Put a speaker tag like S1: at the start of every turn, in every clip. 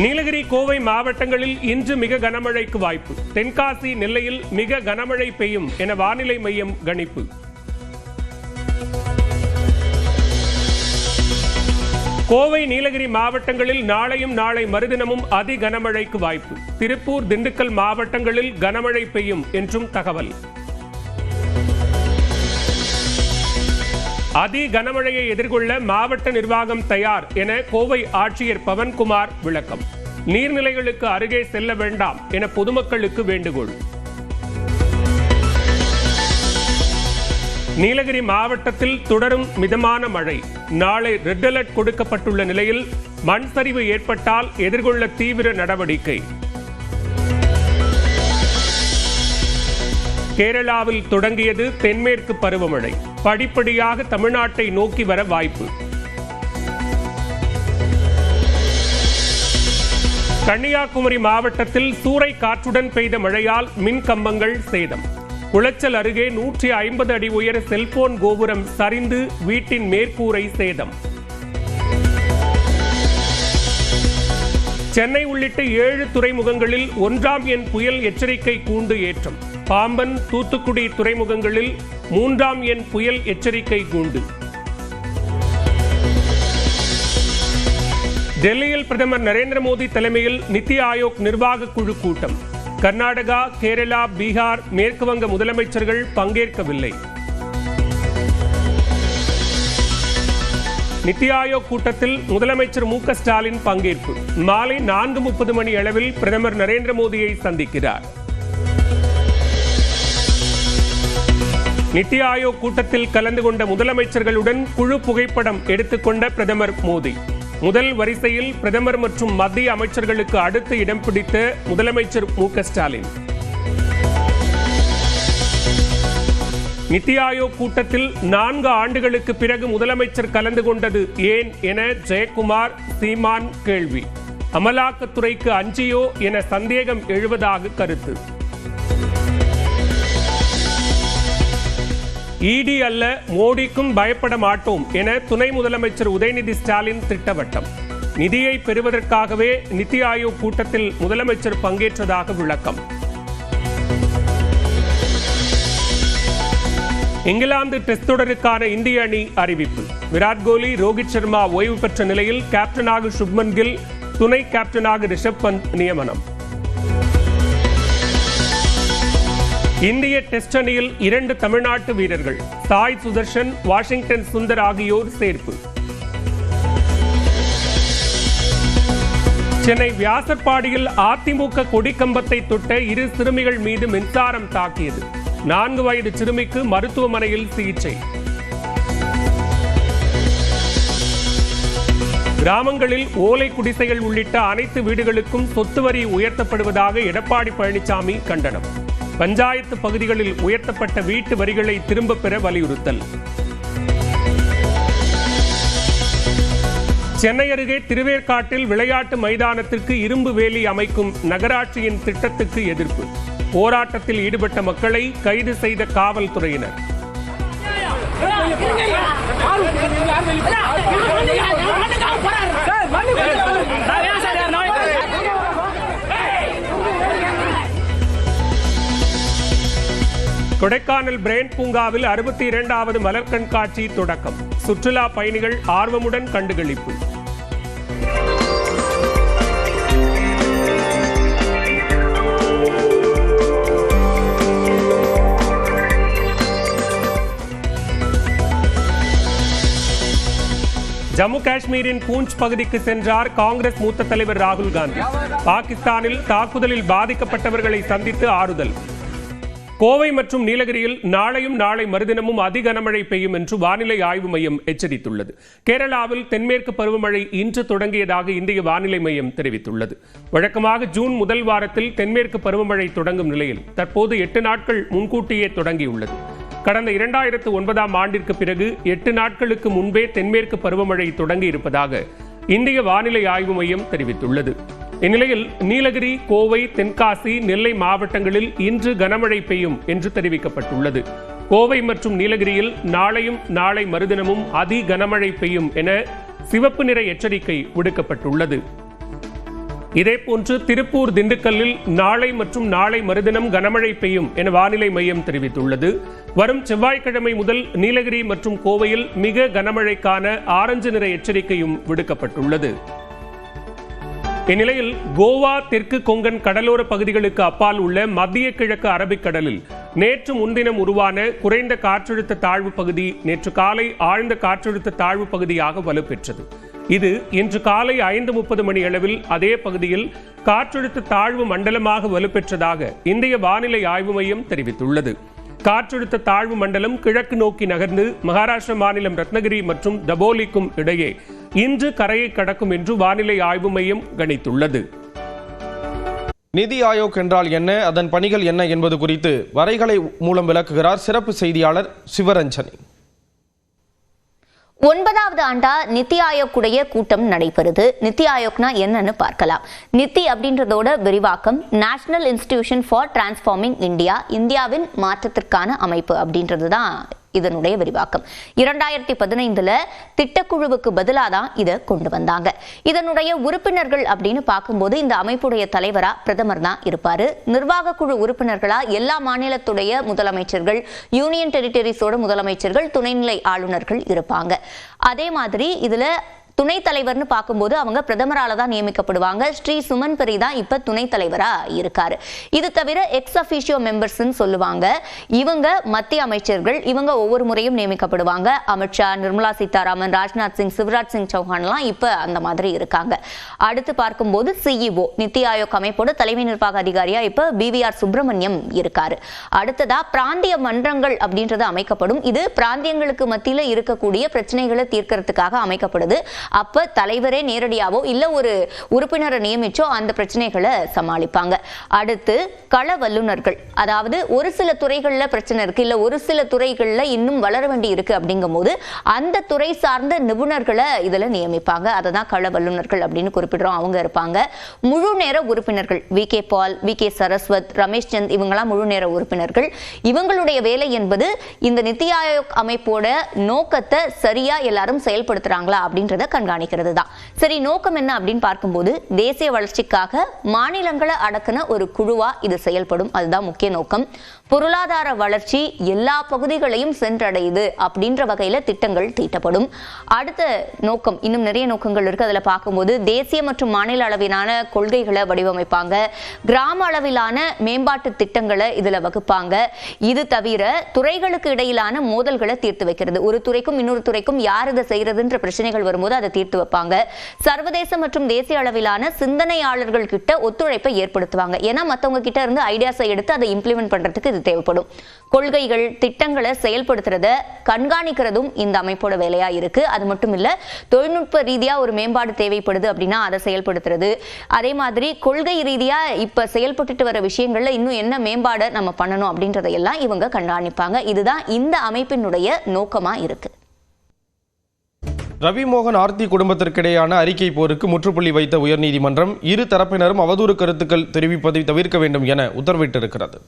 S1: நீலகிரி கோவை மாவட்டங்களில் இன்று மிக கனமழைக்கு வாய்ப்பு. தென்காசி நெல்லையில் மிக கனமழை பெய்யும் என வானிலை மையம் கணிப்பு. கோவை நீலகிரி மாவட்டங்களில் நாளையும் நாளை மறுதினமும் அதி கனமழைக்கு வாய்ப்பு. திருப்பூர் திண்டுக்கல் மாவட்டங்களில் கனமழை பெய்யும் என்றும் தகவல். அதி கனமழையை எதிர்கொள்ள மாவட்ட நிர்வாகம் தயார் என கோவை ஆட்சியர் பவன்குமார் விளக்கம். நீர்நிலைகளுக்கு அருகே செல்ல வேண்டாம் என பொதுமக்களுக்கு வேண்டுகோள். நீலகிரி மாவட்டத்தில் தொடரும் மிதமான மழை. நாளை ரெட் அலர்ட் கொடுக்கப்பட்டுள்ள நிலையில் மண் சரிவு ஏற்பட்டால் எதிர்கொள்ள தீவிர நடவடிக்கை. கேரளாவில் தொடங்கியது தென்மேற்கு பருவமழை. படிப்படியாக தமிழ்நாட்டை நோக்கி வர வாய்ப்பு. கன்னியாகுமரி மாவட்டத்தில் சூறை காற்றுடன் பெய்த மழையால் மின் கம்பங்கள் சேதம். குளச்சல் அருகே 150 அடி உயர செல்போன் கோபுரம் சரிந்து வீட்டின் மேற்கூரை சேதம். சென்னை உள்ளிட்ட 7 துறைமுகங்களில் 1ஆம் எண் புயல் எச்சரிக்கை கூண்டு ஏற்றம். பாம்பன், தூத்துக்குடி துறைமுகங்களில் 3ஆம் எண் புயல் எச்சரிக்கை கூண்டு. டெல்லியில் பிரதமர் நரேந்திர மோடி தலைமையில் நித்தி ஆயோக் நிர்வாக குழு கூட்டம். கர்நாடகா, கேரளா, பீகார், மேற்கு வங்க முதலமைச்சர்கள் பங்கேற்கவில்லை. நித்தி ஆயோக் கூட்டத்தில் முதலமைச்சர் மு க ஸ்டாலின் பங்கேற்பு. மாலை 4:30 மணி அளவில் பிரதமர் நரேந்திர மோடியை சந்திக்கிறார். நித்தி ஆயோக் கூட்டத்தில் கலந்து கொண்ட முதலமைச்சர்களுடன் குழு புகைப்படம் எடுத்துக்கொண்ட பிரதமர் மோடி. முதல் வரிசையில் பிரதமர் மற்றும் மத்திய அமைச்சர்களுக்கு அடுத்து இடம் பிடித்த முதலமைச்சர் மு க ஸ்டாலின். நித்தி ஆயோக் கூட்டத்தில் 4 ஆண்டுகளுக்கு பிறகு முதலமைச்சர் கலந்து கொண்டது ஏன் என ஜெயக்குமார் சீமான் கேள்வி. அமலாக்கத்துறைக்கு அஞ்சியோ என சந்தேகம் எழுவதாக கருத்து. இடி அல்ல, மோடிக்கும் பயப்பட மாட்டோம் என துணை முதலமைச்சர் உதயநிதி ஸ்டாலின் திட்டவட்டம். நிதியை பெறுவதற்காகவே நித்தி ஆயோக் கூட்டத்தில் முதலமைச்சர் பங்கேற்றதாக விளக்கம். இங்கிலாந்து டெஸ்ட் தொடருக்கான இந்திய அணி அறிவிப்பு. விராட் கோலி, ரோஹித் சர்மா ஓய்வு பெற்ற நிலையில் கேப்டனாக சுப்மன் கில், துணை கேப்டனாக ரிஷப் பந்த் நியமனம். இந்திய டெஸ்ட் அணியில் 2 தமிழ்நாட்டு வீரர்கள் சாய் சுதர்ஷன், வாஷிங்டன் சுந்தர் ஆகியோர் சேர்ப்பு. சென்னை வியாசர்பாடியில் அதிமுக கொடிக்கம்பத்தை தொட்ட 2 சிறுமிகள் மீது மின்சாரம் தாக்கியது. 4 வயது சிறுமிக்கு மருத்துவமனையில் சிகிச்சை. கிராமங்களில் ஓலை குடிசைகள் உள்ளிட்ட அனைத்து வீடுகளுக்கும் சொத்து வரி உயர்த்தப்படுவதாக எடப்பாடி பழனிசாமி கண்டனம். பஞ்சாயத்து பகுதிகளில் உயர்த்தப்பட்ட வீட்டு வரிகளை திரும்பப் பெற வலியுறுத்தல். சென்னை அருகே திருவேற்காட்டில் விளையாட்டு மைதானத்திற்கு இரும்பு வேலி அமைக்கும் நகராட்சியின் திட்டத்துக்கு எதிர்ப்பு. போராட்டத்தில் ஈடுபட்ட மக்களை கைது செய்த காவல்துறையினர். கொடைக்கானல் பிரெயின் பூங்காவில் 62வது மலர் கண்காட்சி தொடக்கம். சுற்றுலா பயணிகள் ஆர்வமுடன் கண்டுகளிப்பு. ஜம்மு காஷ்மீரின் பூஞ்ச் பகுதிக்கு சென்றார் காங்கிரஸ் மூத்த தலைவர் ராகுல் காந்தி. பாகிஸ்தானில் தாக்குதலில் பாதிக்கப்பட்டவர்களை சந்தித்து ஆறுதல். கோவை மற்றும் நீலகிரியில் நாளையும் நாளை மறுதினமும் அதி கனமழை பெய்யும் என்று வானிலை ஆய்வு மையம் எச்சரித்துள்ளது. கேரளாவில் தென்மேற்கு பருவமழை இன்று தொடங்கியதாக இந்திய வானிலை மையம் தெரிவித்துள்ளது. வழக்கமாக ஜூன் முதல் வாரத்தில் தென்மேற்கு பருவமழை தொடங்கும் நிலையில் தற்போது 8 நாட்கள் முன்கூட்டியே தொடங்கியுள்ளது. கடந்த 2009ஆம் ஆண்டிற்கு பிறகு 8 நாட்களுக்கு முன்பே தென்மேற்கு பருவமழை தொடங்கி இருப்பதாக இந்திய வானிலை ஆய்வு மையம் தெரிவித்துள்ளது. இந்நிலையில் நீலகிரி, கோவை, தென்காசி, நெல்லை மாவட்டங்களில் இன்று கனமழை பெய்யும் என்று தெரிவிக்கப்பட்டுள்ளது. கோவை மற்றும் நீலகிரியில் நாளையும் நாளை மறுதினமும் அதி கனமழை பெய்யும் என சிவப்பு நிற எச்சரிக்கை விடுக்கப்பட்டுள்ளது. இதேபோன்று திருப்பூர், திண்டுக்கல்லில் நாளை மற்றும் நாளை மறுதினம் கனமழை பெய்யும் என வானிலை மையம் தெரிவித்துள்ளது. வரும் செவ்வாய்க்கிழமை முதல் நீலகிரி மற்றும் கோவையில் மிக கனமழைக்கான ஆரஞ்சு நிற எச்சரிக்கையும் விடுக்கப்பட்டுள்ளது. இந்நிலையில் கோவா, தெற்கு கொங்கன் கடலோர பகுதிகளுக்கு அப்பால் உள்ள மத்திய கிழக்கு அரபிக்கடலில் நேற்று முன்தினம் உருவான குறைந்த காற்றழுத்த தாழ்வு பகுதி நேற்று காலை ஆழ்ந்த காற்றழுத்த தாழ்வு பகுதியாக வலுப்பெற்றது. இது இன்று காலை 5:30 மணி அளவில் அதே பகுதியில் காற்றழுத்த தாழ்வு மண்டலமாக வலுப்பெற்றதாக இந்திய வானிலை ஆய்வு மையம் தெரிவித்துள்ளது. காற்றழுத்த தாழ்வு மண்டலம் கிழக்கு நோக்கி நகர்ந்து மகாராஷ்டிர மாநிலம் ரத்னகிரி மற்றும் தபோலிக்கும் இடையே இன்று கரையை கடக்கும் என்று வானிலை ஆய்வு மையம் கணித்துள்ளது.
S2: நிதி ஆயோக் என்றால் என்ன, அதன் பணிகள் என்ன என்பது குறித்து வரைகலை மூலம் விளக்குகிறார் சிறப்பு செய்தியாளர் சிவரஞ்சனி.
S3: 9வது ஆண்டா நிதி ஆயோக்குடைய கூட்டம் நடைபெறுது. நிதி ஆயோக்னா என்னன்னு பார்க்கலாம். நிதி அப்படின்றதோட விரிவாக்கம் national institution for transforming India, இந்தியாவின் மாற்றத்திற்கான அமைப்பு அப்படின்றதுதான் இதனுடைய விரிவாக்கம். 2015 திட்டக்குழுவுக்கு பதிலாக தான் இதை கொண்டு வந்தாங்க. இதனுடைய உறுப்பினர்கள் அப்படின்னு பார்க்கும்போது இந்த அமைப்புடைய தலைவரா பிரதமர் தான் இருப்பாரு. நிர்வாக குழு உறுப்பினர்களா எல்லா மாநிலத்துடைய முதலமைச்சர்கள், யூனியன் டெரிட்டரிஸோட முதலமைச்சர்கள், துணைநிலை ஆளுநர்கள் இருப்பாங்க. அதே மாதிரி இதுல துணைத் தலைவர்னு பார்க்கும்போது அவங்க பிரதமரால தான் நியமிக்கப்படுவாங்க. ஸ்ரீ சுமன் பெரி தான் இப்ப துணைத் தலைவரா இருக்காரு. இது தவிர எக்ஸ் அஃபிஷியோ மெம்பர்ஸ் சொல்லுவாங்க. இவங்க மத்திய அமைச்சர்கள், இவங்க ஒவ்வொரு முறையும் நியமிக்கப்படுவாங்க. அமித்ஷா, நிர்மலா சீதாராமன், ராஜ்நாத் சிங், சிவராஜ் சிங் சௌஹான்லாம் இப்ப அந்த மாதிரி இருக்காங்க. அடுத்து பார்க்கும்போது சிஇஓ, நிதி ஆயோக் அமைப்போட தலைமை நிர்வாக அதிகாரியா இப்ப பிவிஆர் சுப்பிரமணியம் இருக்காரு. அடுத்ததா பிராந்திய மன்றங்கள் அப்படின்றது அமைக்கப்படும். இது பிராந்தியங்களுக்கு மத்தியில இருக்கக்கூடிய பிரச்சனைகளை தீர்க்கறதுக்காக அமைக்கப்படுது. அப்ப தலைவரே நேரடியாவோ இல்ல ஒரு உறுப்பினரை நியமிச்சோ அந்த பிரச்சனைகளை சமாளிப்பாங்க. அடுத்து கள வல்லுநர்கள், அதாவது ஒரு சில துறைகள்ல பிரச்சனை இருக்கு, இல்ல ஒரு சில துறைகள்ல இன்னும் வளர வேண்டி இருக்கு அப்படிங்கும் போது அந்த துறை சார்ந்த நிபுணர்களை இதுல நியமிப்பாங்க. அததான் கள வல்லுநர்கள் அப்படின்னு குறிப்பிடுறோம். அவங்க இருப்பாங்க. முழு நேர உறுப்பினர்கள் வி.கே. பால், வி.கே. சரஸ்வத், ரமேஷ் சந்த், இவங்கெல்லாம் முழு நேர உறுப்பினர்கள். இவங்களுடைய வேலை என்பது இந்த நிதி ஆயோக் அமைப்போட நோக்கத்தை சரியா எல்லாரும் செயல்படுத்துறாங்களா அப்படின்றத கண்காணிக்கிறது தான். சரி, நோக்கம் என்ன அப்படின்னு பார்க்கும்போது தேசிய வளர்ச்சிக்காக மாநிலங்களை அடக்கின ஒரு குழுவா இது செயல்படும். அதுதான் முக்கிய நோக்கம். பொருளாதார வளர்ச்சி எல்லா பகுதிகளையும் சென்றடையுது அப்படின்ற வகையில திட்டங்கள் தீட்டப்படும். அடுத்த நோக்கம், இன்னும் நிறைய நோக்கங்கள் இருக்கு. அதுல பார்க்கும்போது தேசிய மற்றும் மாநில அளவிலான கொள்கைகளை வடிவமைப்பாங்க. கிராம அளவிலான மேம்பாட்டு திட்டங்களை இதுல வகுப்பாங்க. இது தவிர துறைகளுக்கு இடையிலான மோதல்களை தீர்த்து வைக்கிறது. ஒரு துறைக்கும் இன்னொரு துறைக்கும் யார் இதை செய்யறதுன்ற பிரச்சனைகள் வரும்போது அதை தீர்த்து வைப்பாங்க. சர்வதேச மற்றும் தேசிய அளவிலான சிந்தனையாளர்கள் கிட்ட ஒத்துழைப்பை ஏற்படுத்துவாங்க. ஏன்னா மத்தவங்க கிட்ட இருந்து ஐடியாஸை எடுத்து அதை இம்ப்ளிமெண்ட் பண்றதுக்கு இது தேவைப்படும். கொள்கைகள், திட்டங்களை செயல்படுத்துறத கண்காணிக்கிறதும் இந்த அமைப்போட வேலையா இருக்கு. அது மட்டும் இல்ல, தொழில்நுட்ப ரீதியா ஒரு மேம்பாடு தேவைப்படுது அப்படின்னா அதை செயல்படுத்துறது, அதே மாதிரி கொள்கை ரீதியா இப்ப செயல்பட்டு வர விஷயங்கள்ல இன்னும் என்ன மேம்பாடு நம்ம பண்ணணும் அப்படின்றதையெல்லாம் இவங்க கண்காணிப்பாங்க. இதுதான் இந்த அமைப்பினுடைய நோக்கமா இருக்கு.
S2: ரவி மோகன், ஆர்த்தி குடும்பத்திற்கிடையான அறிக்கை போருக்கு முற்றுப்புள்ளி வைத்த உயர்நீதிமன்றம் இரு தரப்பினரும் அவதூறு கருத்துக்கள் தெரிவிப்பதை தவிர்க்க வேண்டும் என உத்தரவிட்டிருக்கிறது.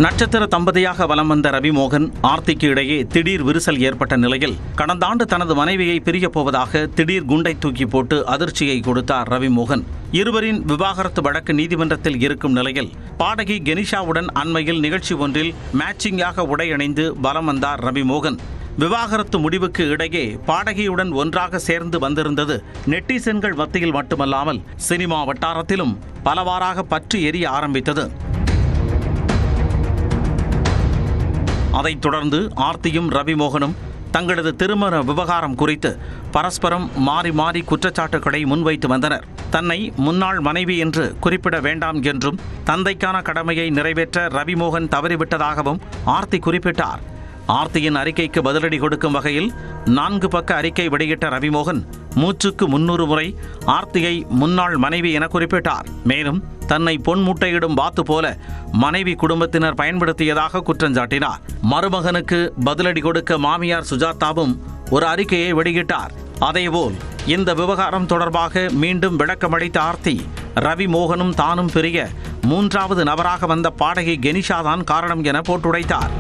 S4: நட்சத்திர தம்பதியாக வலம் வந்த ரவி மோகன், ஆர்த்திக்கு இடையே திடீர் விரிசல் ஏற்பட்ட நிலையில் கடந்த ஆண்டு தனது மனைவியை பிரியப் போவதாக திடீர் குண்டை தூக்கி போட்டு அதிர்ச்சியை கொடுத்தார் ரவி மோகன். இருவரின் விவாகரத்து வழக்கு நீதிமன்றத்தில் இருக்கும் நிலையில் பாடகி கெனிஷாவுடன் அண்மையில் நிகழ்ச்சி ஒன்றில் மேட்சிங்காக உடை அணிந்து வலம் வந்தார் ரவி மோகன். விவாகரத்து முடிவுக்கு இடையே பாடகியுடன் ஒன்றாக சேர்ந்து வந்திருந்தது நெட்டிசன்கள் மத்தியில் மட்டுமல்லாமல் சினிமா வட்டாரத்திலும் பலவாறாக பற்றி எரிய ஆரம்பித்தது. அதைத் தொடர்ந்து ஆர்த்தியும் ரவி மோகனும் தங்களது திருமண விவகாரம் குறித்து பரஸ்பரம் மாறி மாறி குற்றச்சாட்டுகளை முன்வைத்து வந்தனர். தன்னை முன்னாள் மனைவி என்று குறிப்பிட வேண்டாம் என்றும் தந்தைக்கான கடமையை நிறைவேற்ற ரவி மோகன் தவறிவிட்டதாகவும் ஆர்த்தி குறிப்பிட்டார். ஆர்த்தியின் அறிக்கைக்கு பதிலடி கொடுக்கும் வகையில் 4 பக்க அறிக்கை வெளியிட்ட ரவி மோகன் மூச்சுக்கு 300 முறை ஆர்த்தியை முன்னாள் மனைவி என குறிப்பிட்டார். மேலும் தன்னை பொன் முட்டையிடும் வாத்து போல மனைவி குடும்பத்தினர் பயன்படுத்தியதாக குற்றஞ்சாட்டினார். மருமகனுக்கு பதிலடி கொடுக்க மாமியார் சுஜாதாவும் ஒரு அறிக்கையை வெளியிட்டார். அதேபோல் இந்த விவகாரம் தொடர்பாக மீண்டும் விளக்கமளித்த ஆர்த்தி ரவி மோகனும் தானும் பிரிய 3வது நபராக வந்த பாடகி கெனிஷா தான் காரணம் என போட்டுடைத்தார்.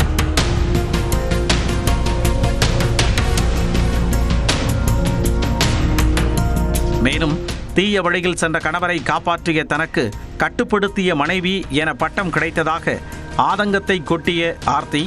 S4: மேலும் தீய வழியில் சென்ற கணவரை காப்பாற்றிய தனக்கு கட்டுப்படுத்திய மனைவி என பட்டம் கிடைத்ததாக ஆதங்கத்தை கொட்டிய ஆர்த்தி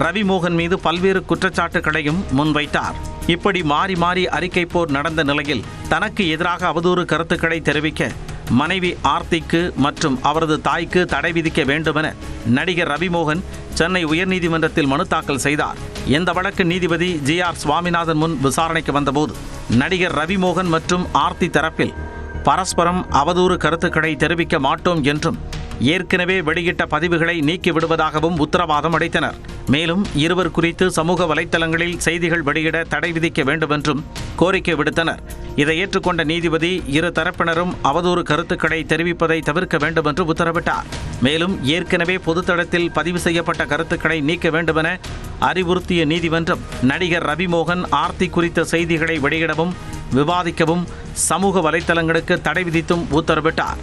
S4: ரவி மோகன் மீது பல்வேறு குற்றச்சாட்டுகளையும் முன்வைத்தார். இப்படி மாறி மாறி அறிக்கை போர் நடந்த நிலையில் தனக்கு எதிராக அவதூறு கருத்துக்களை தெரிவிக்க மனைவி ஆர்த்திக்கு மற்றும் அவரது தாய்க்கு தடை விதிக்க வேண்டுமென நடிகர் ரவி மோகன் சென்னை உயர்நீதிமன்றத்தில் மனு தாக்கல் செய்தார். இந்த வழக்கு நீதிபதி GR சுவாமிநாதன் முன் விசாரணைக்கு வந்தபோது நடிகர் ரவி மோகன் மற்றும் ஆர்த்தி தரப்பில் பரஸ்பரம் அவதூறு கருத்துக்களை தெரிவிக்க மாட்டோம் என்றும் ஏற்கனவே வெளியிட்ட பதிவுகளை நீக்கி விடுவதாகவும் உத்தரவாதம் அளித்தனர். மேலும் இருவர் குறித்து சமூக வலைத்தளங்களில் செய்திகள் வெளியிட தடை விதிக்க வேண்டும் என்றும் கோரிக்கை விடுத்தனர். இதை ஏற்றுக்கொண்ட நீதிபதி இரு தரப்பினரும் அவதூறு கருத்துக்களை தெரிவிப்பதை தவிர்க்க வேண்டும் என்று உத்தரவிட்டார். மேலும் ஏற்கனவே பொதுத்தளத்தில் பதிவு செய்யப்பட்ட கருத்துக்களை நீக்க வேண்டுமென அறிவுறுத்திய நீதிமன்றம் நடிகர் ரவி மோகன் ஆர்த்தி குறித்த செய்திகளை வெளியிடவும் விவாதிக்கவும் சமூக வலைத்தளங்களுக்கு தடை விதித்தும் உத்தரவிட்டார்.